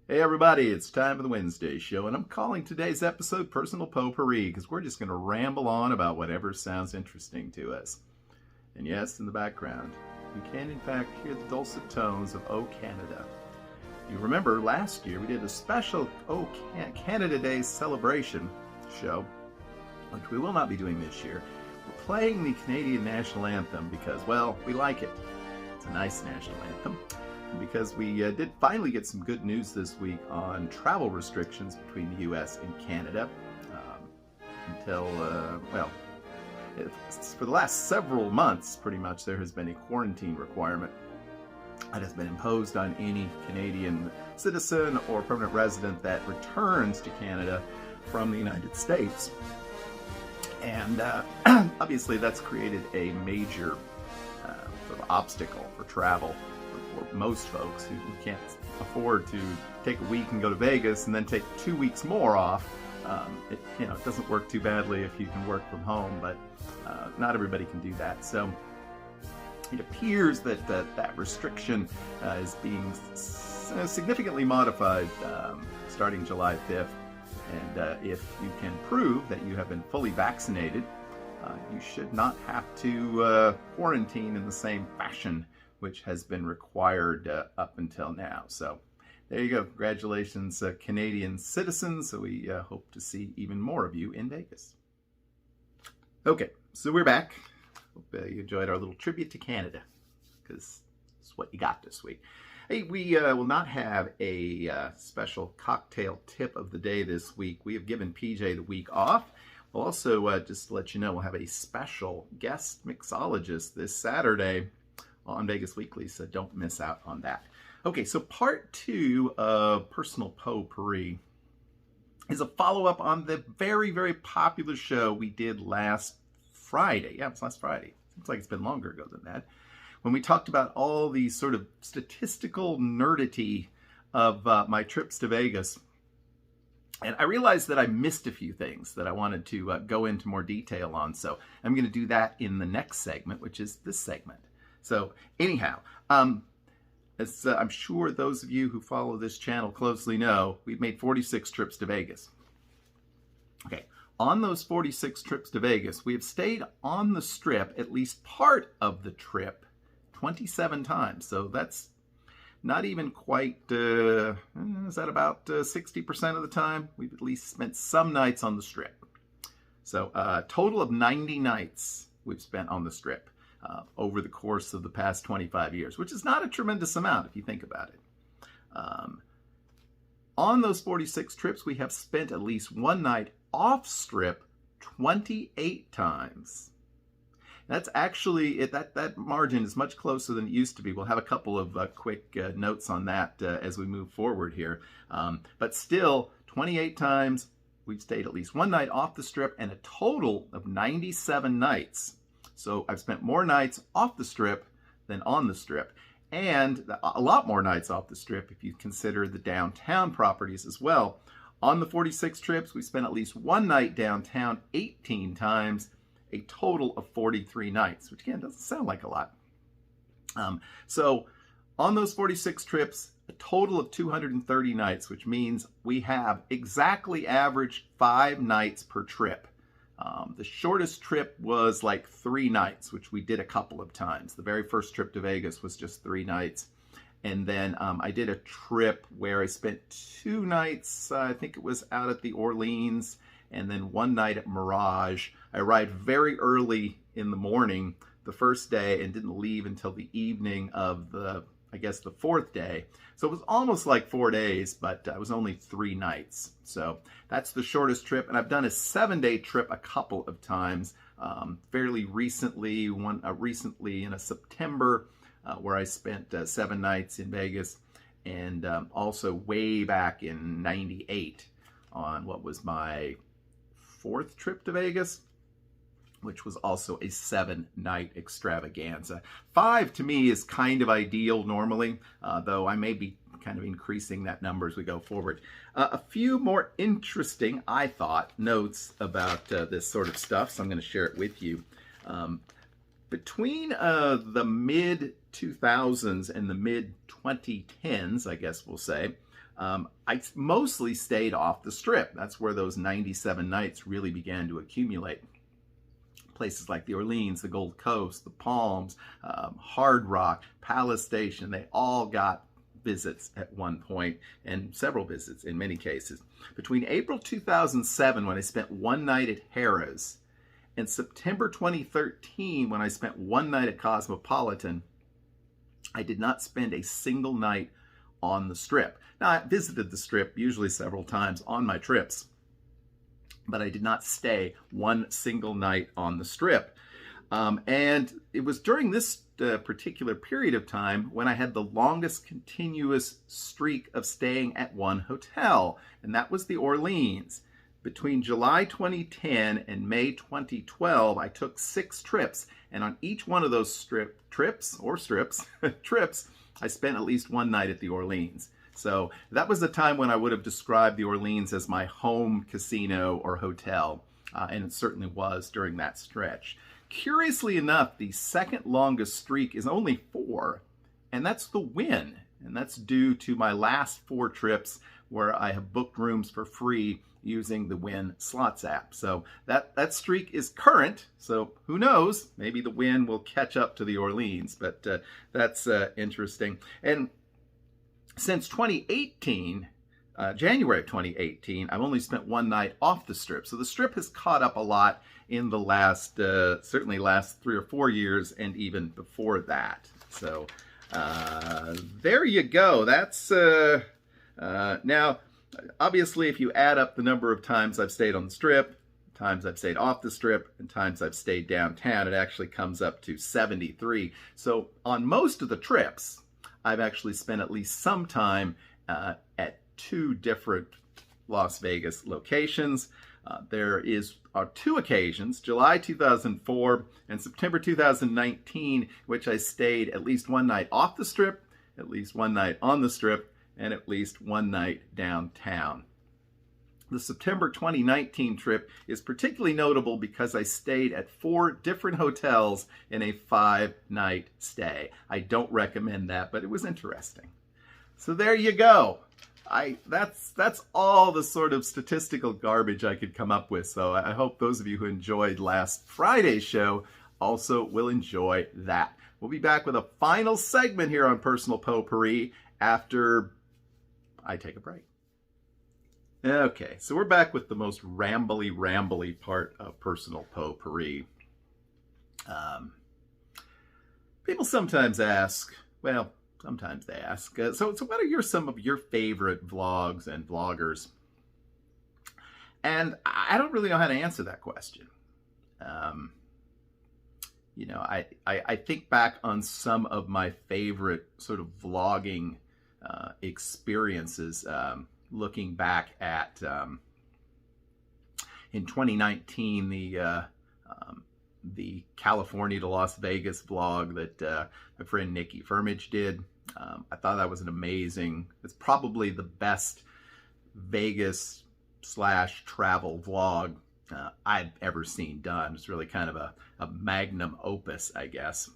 Hey everybody, it's time for the Wednesday show, and I'm calling today's episode Personal Potpourri because we're just going to ramble on about whatever sounds interesting to us. And yes, in the background, you can in fact hear the dulcet tones of O Canada. You remember last year we did a special Canada Day celebration show, which we will not be doing this year. We're playing the Canadian National Anthem because, well, we like it. It's a nice national anthem. Because we did finally get some good news this week on travel restrictions between the U.S. and Canada until, for the last several months, pretty much, there has been a quarantine requirement that has been imposed on any Canadian citizen or permanent resident that returns to Canada from the United States. And obviously that's created a major sort of obstacle for travel for most folks who can't afford to take a week and go to Vegas and then take 2 weeks more off. It doesn't work too badly if you can work from home, but not everybody can do that. So it appears that that restriction is being significantly modified starting July 5th. And if you can prove that you have been fully vaccinated, you should not have to quarantine in the same fashion which has been required up until now. So there you go. Congratulations, Canadian citizens. So we hope to see even more of you in Vegas. Okay, so we're back. Hope you enjoyed our little tribute to Canada, because it's what you got this week. Hey, we will not have a special cocktail tip of the day this week. We have given PJ the week off. We'll also, just to let you know, we'll have a special guest mixologist this Saturday on Vegas Weekly, so don't miss out on that. Okay, so part 2 of Personal Potpourri is a follow-up on the very, very popular show we did last Friday. Yeah, it was last Friday. Seems like it's been longer ago than that. When we talked about all the sort of statistical nerdity of my trips to Vegas. And I realized that I missed a few things that I wanted to go into more detail on. So I'm going to do that in the next segment, which is this segment. So anyhow, as I'm sure those of you who follow this channel closely know, we've made 46 trips to Vegas. Okay, on those 46 trips to Vegas, we have stayed on the Strip at least part of the trip 27 times. So that's not even quite, is that about 60% of the time? We've at least spent some nights on the Strip. So a total of 90 nights we've spent on the Strip. Over the course of the past 25 years, which is not a tremendous amount if you think about it. On those 46 trips, we have spent at least one night off Strip 28 times. That's actually, that margin is much closer than it used to be. We'll have a couple of quick notes on that as we move forward here. But still, 28 times, we've stayed at least one night off the Strip, and a total of 97 nights. So I've spent more nights off the Strip than on the Strip, and a lot more nights off the Strip if you consider the downtown properties as well. On the 46 trips, we spent at least one night downtown 18 times, a total of 43 nights, which again doesn't sound like a lot. So on those 46 trips, a total of 230 nights, which means we have exactly averaged 5 nights per trip. The shortest trip was like 3 nights, which we did a couple of times. The very first trip to Vegas was just 3 nights. And then I did a trip where I spent 2 nights, I think it was out at the Orleans, and then 1 night at Mirage. I arrived very early in the morning the first day and didn't leave until the evening of the 4th day. So it was almost like 4 days, but it was only 3 nights. So that's the shortest trip. And I've done a 7-day trip a couple of times, fairly recently, recently in September, where I spent 7 nights in Vegas, and also way back in '98 on what was my 4th trip to Vegas, which was also a 7-night extravaganza. 5 to me is kind of ideal normally, though I may be kind of increasing that number as we go forward. A few more interesting, I thought, notes about this sort of stuff, so I'm going to share it with you. Between the mid-2000s and the mid-2010s, I guess we'll say, I mostly stayed off the Strip. That's where those 97 nights really began to accumulate. Places like the Orleans, the Gold Coast, the Palms, Hard Rock, Palace Station, they all got visits at one point, and several visits in many cases. Between April 2007, when I spent one night at Harrah's, and September 2013, when I spent one night at Cosmopolitan, I did not spend a single night on the Strip. Now, I visited the Strip usually several times on my trips, but I did not stay one single night on the Strip. And it was during this particular period of time when I had the longest continuous streak of staying at one hotel, and that was the Orleans. Between July 2010 and May 2012, I took 6 trips, and on each one of those trips, I spent at least one night at the Orleans. So that was the time when I would have described the Orleans as my home casino or hotel, and it certainly was during that stretch. Curiously enough, the second longest streak is only 4, and that's the Wynn, and that's due to my last 4 trips where I have booked rooms for free using the Wynn Slots app. So that streak is current, so who knows, maybe the Wynn will catch up to the Orleans, but that's interesting. And since 2018, January of 2018, I've only spent one night off the Strip. So the Strip has caught up a lot in the last, certainly last 3 or 4 years, and even before that. So there you go. That's, now, obviously, if you add up the number of times I've stayed on the Strip, times I've stayed off the Strip, and times I've stayed downtown, it actually comes up to 73. So on most of the trips, I've actually spent at least some time at 2 different Las Vegas locations. There are 2 occasions, July 2004 and September 2019, which I stayed at least one night off the Strip, at least one night on the Strip, and at least one night downtown. The September 2019 trip is particularly notable because I stayed at 4 different hotels in a 5-night stay. I don't recommend that, but it was interesting. So there you go. That's all the sort of statistical garbage I could come up with. So I hope those of you who enjoyed last Friday's show also will enjoy that. We'll be back with a final segment here on Personal Potpourri after I take a break. Okay, so we're back with the most rambly part of Personal Potpourri. People sometimes ask, well, sometimes they ask, so what are some of your favorite vlogs and vloggers? And I don't really know how to answer that question. You know, I think back on some of my favorite sort of vlogging experiences, looking back at, in 2019, the California to Las Vegas vlog that my friend Nikki Firmage did. I thought that was it's probably the best Vegas / travel vlog I'd ever seen done. It's really kind of a magnum opus, I guess.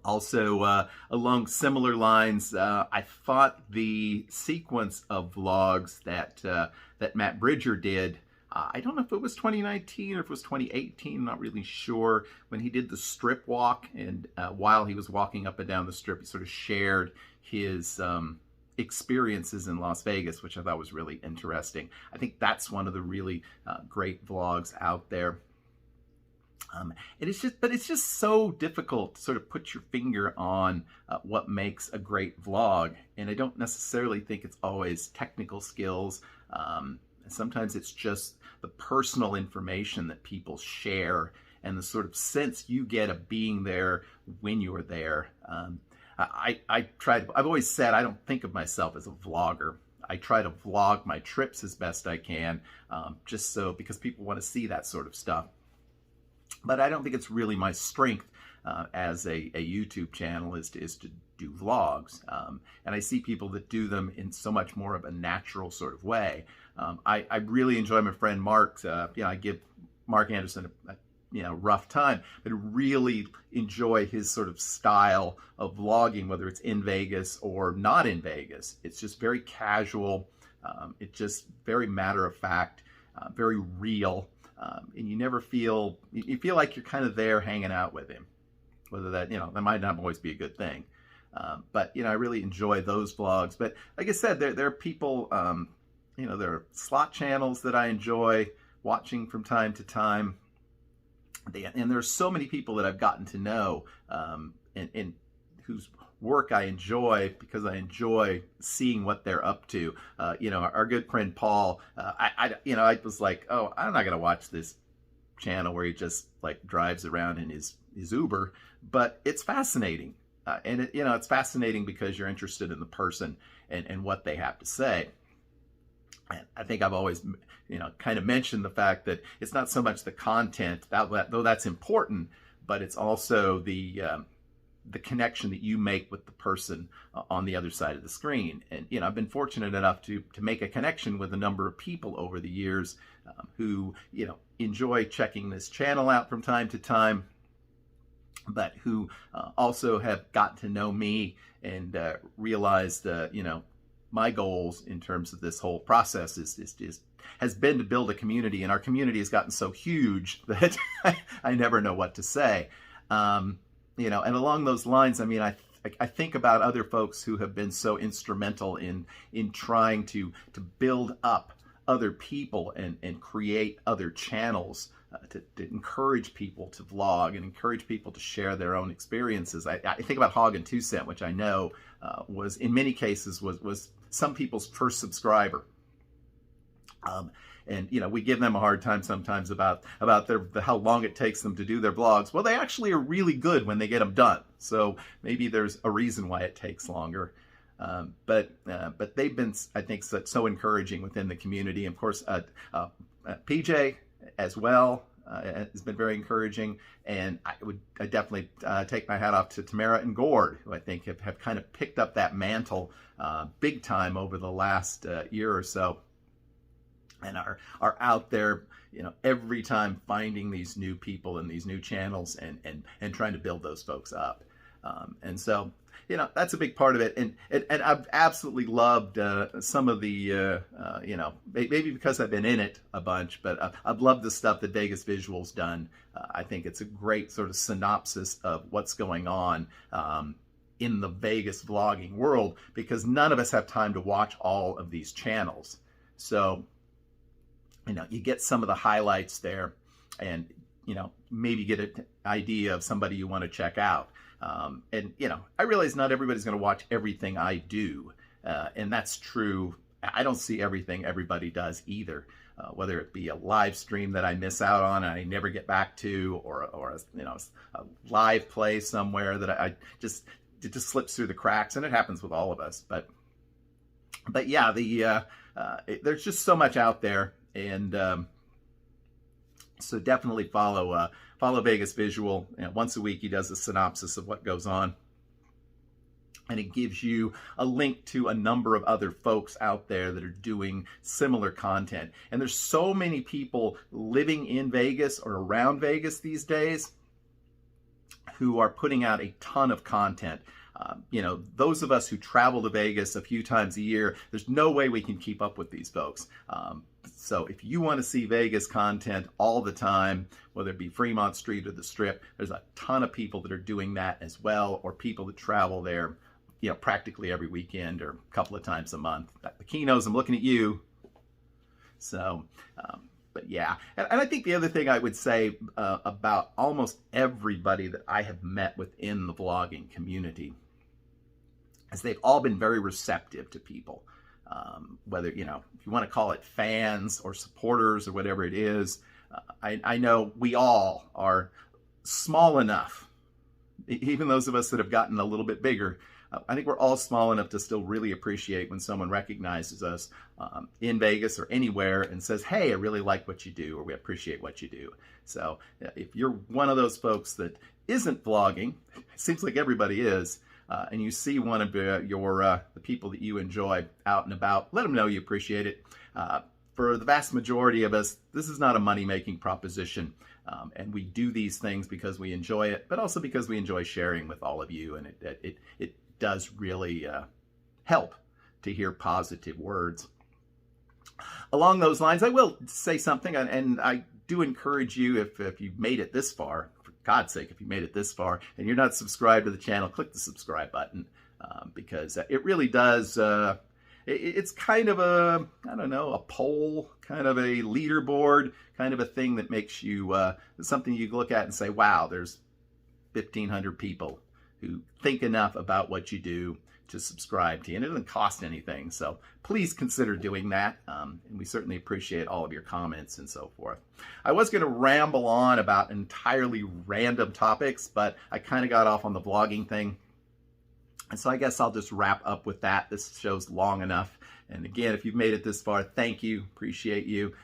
Also, along similar lines, I thought the sequence of vlogs that Matt Bridger did, I don't know if it was 2019 or if it was 2018, I'm not really sure, when he did the strip walk, and while he was walking up and down the strip, he sort of shared his experiences in Las Vegas, which I thought was really interesting. I think that's one of the really great vlogs out there. And it's just so difficult to sort of put your finger on what makes a great vlog. And I don't necessarily think it's always technical skills. Sometimes it's just the personal information that people share and the sort of sense you get of being there when you're there. I've always said I don't think of myself as a vlogger. I try to vlog my trips as best I can, because people want to see that sort of stuff. But I don't think it's really my strength as a YouTube channel is to do vlogs. And I see people that do them in so much more of a natural sort of way. I really enjoy my friend Mark. I give Mark Anderson a rough time, but really enjoy his sort of style of vlogging, whether it's in Vegas or not in Vegas. It's just very casual. It's just very matter of fact, very real. And you never feel, you feel like you're kind of there hanging out with him, whether that, that might not always be a good thing. But, I really enjoy those vlogs. But like I said, there are people, there are slot channels that I enjoy watching from time to time. And there's so many people that I've gotten to know and whose work I enjoy because I enjoy seeing what they're up to. Our good friend Paul, I was like, oh, I'm not going to watch this channel where he just like drives around in his Uber, but it's fascinating. And it's fascinating because you're interested in the person and what they have to say. And I think I've always, kind of mentioned the fact that it's not so much the content, though that's important, but it's also the connection that you make with the person on the other side of the screen. And, I've been fortunate enough to make a connection with a number of people over the years who, enjoy checking this channel out from time to time, but who also have gotten to know me and realized, my goals in terms of this whole process has been to build a community, and our community has gotten so huge that I never know what to say. And along those lines, I think about other folks who have been so instrumental in trying to build up other people and create other channels to encourage people to vlog and encourage people to share their own experiences. I think about Hog and 2 Cent, which I know was in many cases was some people's first subscriber. And we give them a hard time sometimes about how long it takes them to do their vlogs. Well, they actually are really good when they get them done. So maybe there's a reason why it takes longer. But they've been, I think, so encouraging within the community. And of course, PJ as well has been very encouraging. And I definitely take my hat off to Tamara and Gord, who I think have kind of picked up that mantle big time over the last year or so, and are out there, every time finding these new people and these new channels and trying to build those folks up. And so, that's a big part of it. And I've absolutely loved some of the, maybe because I've been in it a bunch, but I've loved the stuff that Vegas Visual's done. I think it's a great sort of synopsis of what's going on in the Vegas vlogging world, because none of us have time to watch all of these channels. So, you get some of the highlights there and, maybe get an idea of somebody you want to check out. And, I realize not everybody's going to watch everything I do. And that's true. I don't see everything everybody does either, whether it be a live stream that I miss out on and I never get back to, or a live play somewhere that it just slips through the cracks, and it happens with all of us. But yeah, there's just so much out there. And so definitely follow Vegas Visual. Once a week he does a synopsis of what goes on, and it gives you a link to a number of other folks out there that are doing similar content. And there's so many people living in Vegas or around Vegas these days who are putting out a ton of content. Those of us who travel to Vegas a few times a year, there's no way we can keep up with these folks. So if you want to see Vegas content all the time, whether it be Fremont Street or the Strip, there's a ton of people that are doing that as well, or people that travel there, practically every weekend or a couple of times a month. The Kinos, I'm looking at you. So, but yeah. And I think the other thing I would say about almost everybody that I have met within the vlogging community is they've all been very receptive to people. Whether, if you want to call it fans or supporters or whatever it is, I know we all are small enough, even those of us that have gotten a little bit bigger, I think we're all small enough to still really appreciate when someone recognizes us in Vegas or anywhere and says, hey, I really like what you do, or we appreciate what you do. So if you're one of those folks that isn't vlogging, it seems like everybody is, and you see one of the people that you enjoy out and about, let them know you appreciate it. for the vast majority of us, this is not a money-making proposition. And we do these things because we enjoy it, but also because we enjoy sharing with all of you. And it does really help to hear positive words. Along those lines, I will say something, and I do encourage you, if you've made it this far, for God's sake, if you made it this far and you're not subscribed to the channel, click the subscribe button, because it really does, it's kind of a, I don't know, a poll, kind of a leaderboard, kind of a thing that makes you, something you look at and say, wow, there's 1,500 people who think enough about what you do to subscribe to you, and it doesn't cost anything. So please consider doing that, and we certainly appreciate all of your comments and so forth. I was going to ramble on about entirely random topics, but I kind of got off on the vlogging thing, and so I guess I'll just wrap up with that. This show's long enough, and again, if you've made it this far, thank you, appreciate you.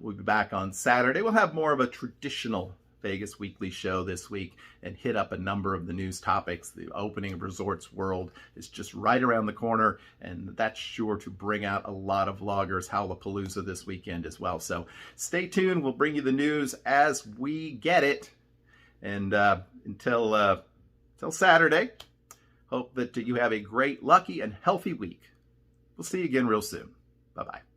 We'll be back on Saturday. We'll have more of a traditional Vegas Weekly show this week and hit up a number of the news topics. The opening of Resorts World is just right around the corner, and that's sure to bring out a lot of vloggers. Howlapalooza this weekend as well. So stay tuned. We'll bring you the news as we get it. And until Saturday, hope that you have a great, lucky, and healthy week. We'll see you again real soon. Bye-bye.